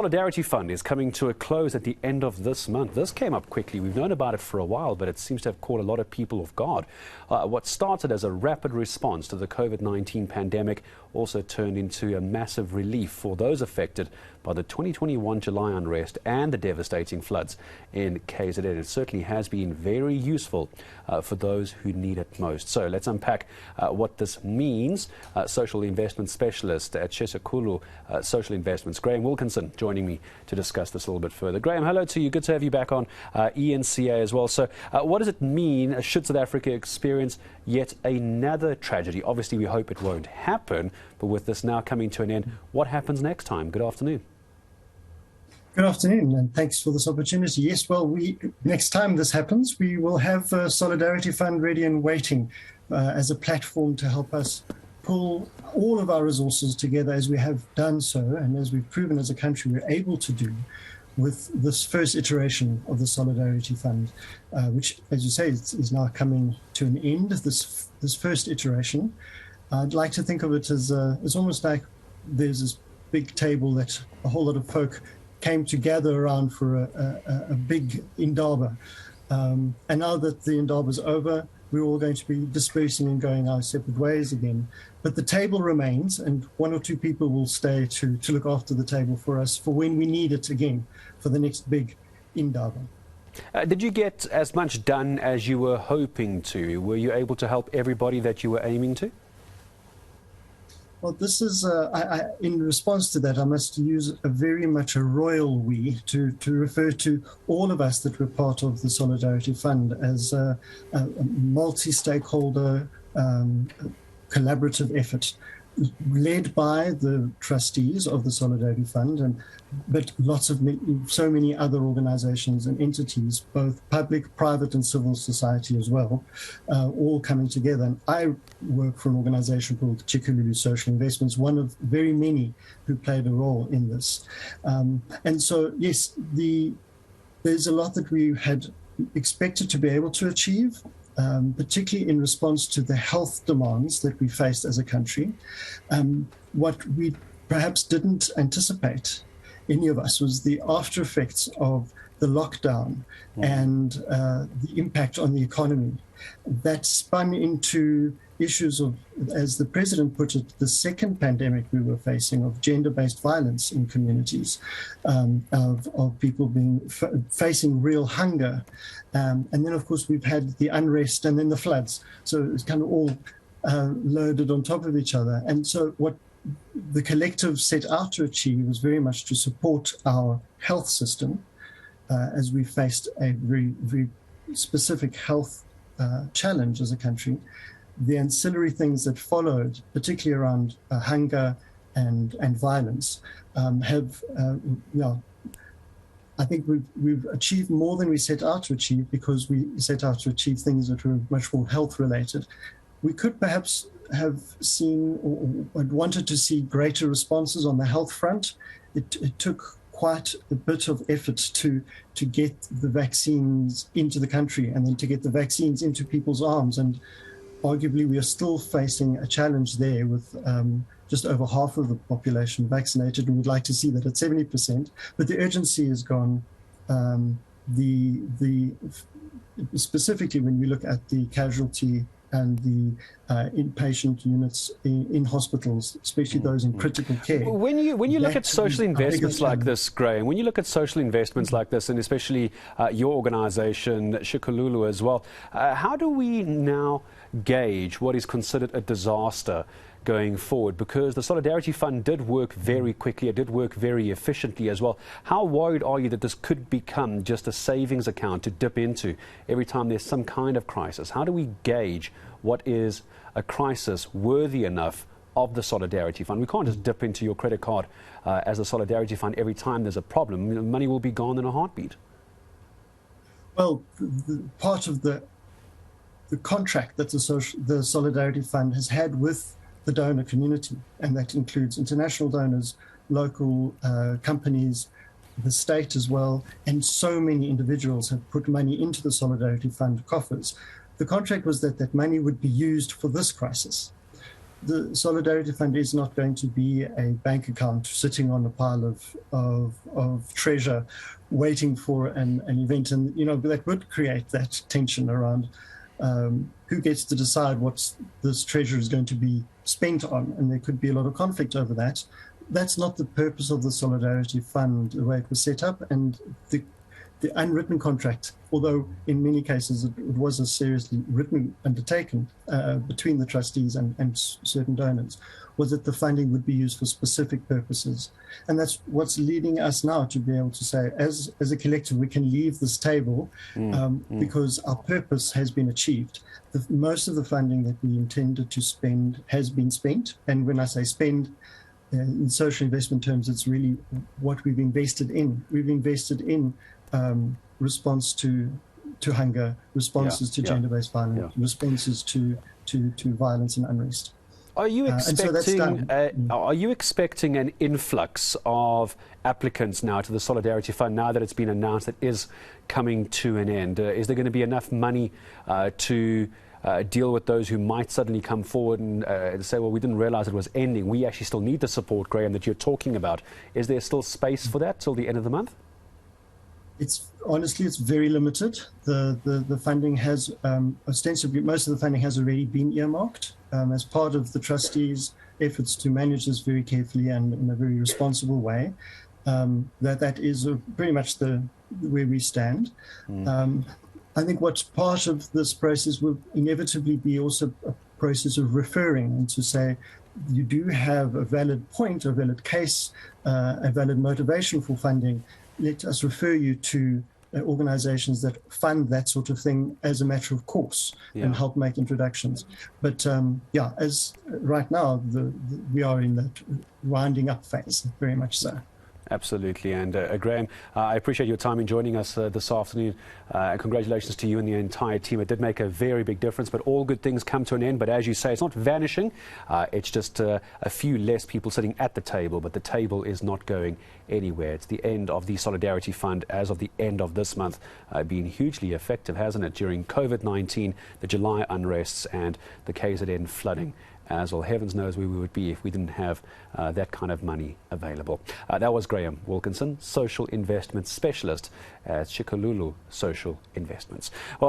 Solidarity Fund is coming to a close at the end of this month. This came up quickly. We've known about it for a while, but it seems to have caught a lot of people off guard. What started as a rapid response to the COVID-19 pandemic also turned into a massive relief for those affected by the 2021 July unrest and the devastating floods in KZN. It certainly has been very useful for those who need it most. So let's unpack what this means. Social investment specialist at Tshikululu Social Investments, Graeme Wilkinson, joining me to discuss this a little bit further. Graeme, hello to you. Good to have you back on eNCA as well. So what does it mean should South Africa experience yet another tragedy? Obviously, we hope it won't happen, but with this now coming to an end, what happens next time? Good afternoon. Good afternoon, and thanks for this opportunity. Yes, well, next time this happens, we will have a Solidarity Fund ready and waiting as a platform to help us pull all of our resources together as we have done so, and as we've proven as a country we're able to do with this first iteration of the Solidarity Fund, which, as you say, is now coming to an end, this first iteration. I'd like to think of it as it's almost like there's this big table that a whole lot of folk came to gather around for a big indaba. And now that the indaba is over, we're all going to be dispersing and going our separate ways again. But the table remains, and one or two people will stay to look after the table for us for when we need it again for the next big indaba. Did you get as much done as you were hoping to? Were you able to help everybody that you were aiming to? Well, this is, in response to that, I must use very much a royal we to refer to all of us that were part of the Solidarity Fund as a multi-stakeholder collaborative effort led by the trustees of the Solidarity Fund, but so many other organizations and entities, both public, private and civil society as well, all coming together. And I work for an organization called Tshikululu Social Investments, one of very many who played a role in this. And so, yes, there's a lot that we had expected to be able to achieve, particularly in response to the health demands that we faced as a country. What we perhaps didn't anticipate, any of us, was the after effects of the lockdown and the impact on the economy. That spun into issues of, as the president put it, the second pandemic we were facing of gender-based violence in communities, of people facing real hunger. And then, of course, we've had the unrest and then the floods. So it's kind of all loaded on top of each other. And so what the collective set out to achieve was very much to support our health system as we faced a very, very specific health challenge as a country. The ancillary things that followed, particularly around hunger and violence, I think we've achieved more than we set out to achieve, because we set out to achieve things that were much more health related. We could perhaps have seen or wanted to see greater responses on the health front. It took quite a bit of effort to get the vaccines into the country and then to get the vaccines into people's arms. And arguably, we are still facing a challenge there with just over half of the population vaccinated, and we'd like to see that at 70%. But the urgency is gone. Specifically, when we look at the casualty and the inpatient units in hospitals, especially those in critical care. When you look at social investments like this, Graeme, when you look at social investments like this, and especially your organisation, Tshikululu as well, how do we now gauge what is considered a disaster going forward? Because the Solidarity Fund did work very quickly, it did work very efficiently as well. How worried are you that this could become just a savings account to dip into every time there's some kind of crisis? How do we gauge what is a crisis worthy enough of the Solidarity Fund? We can't just dip into your credit card as a Solidarity Fund every time there's a problem. Money will be gone in a heartbeat. Well, part of the contract that the Solidarity Fund has had with the donor community, and that includes international donors, local companies, the state as well, and so many individuals have put money into the Solidarity Fund coffers. The contract was that money would be used for this crisis. the Solidarity Fund is not going to be a bank account sitting on a pile of treasure waiting for an event. And, that would create that tension around who gets to decide what this treasure is going to be spent on. And there could be a lot of conflict over that. That's not the purpose of the Solidarity Fund, the way it was set up. And the unwritten contract, although in many cases it was a seriously written undertaking between the trustees and certain donors, was that the funding would be used for specific purposes. And that's what's leading us now to be able to say, as a collective, we can leave this table because our purpose has been achieved. Most of the funding that we intended to spend has been spent. And when I say spend, in social investment terms, it's really what we've invested in. We've invested in response to hunger, responses to gender-based violence, responses to violence and unrest. Are you expecting an influx of applicants now to the Solidarity Fund now that it's been announced that is coming to an end? Is there going to be enough money to deal with those who might suddenly come forward and say, well, we didn't realize it was ending. We actually still need the support, Graeme, that you're talking about. Is there still space for that till the end of the month? Honestly, it's very limited. The funding has ostensibly, most of the funding has already been earmarked as part of the trustees' efforts to manage this very carefully and in a very responsible way. That is pretty much where we stand. I think what's part of this process will inevitably be also a process of referring and to say, you do have a valid point, a valid case, a valid motivation for funding. Let us refer you to organizations that fund that sort of thing as a matter of course and help make introductions. But as right now, we are in that winding up phase, very much so. Absolutely. And Graeme, I appreciate your time in joining us this afternoon. Congratulations to you and the entire team. It did make a very big difference, but all good things come to an end. But as you say, it's not vanishing. It's just a few less people sitting at the table, but the table is not going anywhere. It's the end of the Solidarity Fund as of the end of this month, been hugely effective, hasn't it, during COVID-19, the July unrests and the KZN flooding. As well, heavens knows where we would be if we didn't have that kind of money available. That was Graeme Wilkinson, Social Investment Specialist at Tshikululu Social Investments. Well,